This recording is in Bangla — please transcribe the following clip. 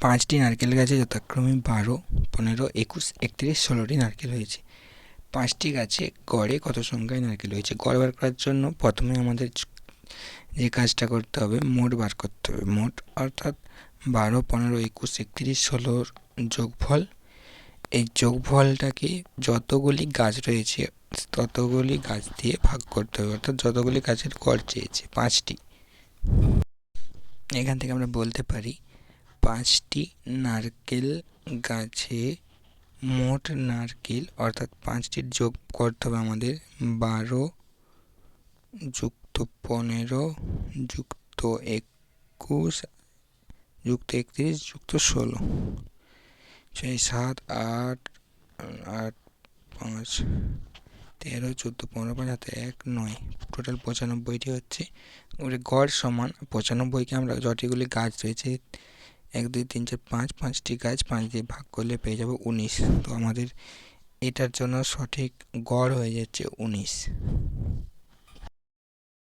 5টি নারকেল গাছে যথাক্রমে 12, 15, 21, 31, 16টি নারকেল হয়েছে। 5টি গাছে গড়ে কত সংখ্যায় নারকেল হয়েছে? গড় বার করার জন্য প্রথমে আমাদের যে কাজটা করতে হবে, মোট বার করতে হবে। মোট অর্থাৎ 12, 15, 21, 31, 16 যোগফল। এই যোগফলটাকে যতগুলি গাছ রয়েছে ততগুলি গাছ দিয়ে ভাগ করতে হবে, অর্থাৎ যতগুলি গাছের গড় চেয়েছে 5টি। এখান থেকে আমরা বলতে পারি 5টি নারকেল গাছে মোট নারকেল, অর্থাৎ 5টির যোগ করতে হবে আমাদের 12 যুক্ত 15 যুক্ত 21 যুক্ত 31 যুক্ত 16, সেই 7, 8, 8, 5, 13, 14, 15, 5, 1, 9, টোটাল 95টি হচ্ছে। গড় সমান 95কে আমরা যতগুলি গাছ রয়েছে 1, 2, 3, 4, 5, 5টি গাছ 5 দিয়ে ভাগ করলে পেয়ে যাব 19। তো আমাদের এটার জন্য সঠিক গড় হয়ে যাচ্ছে 19।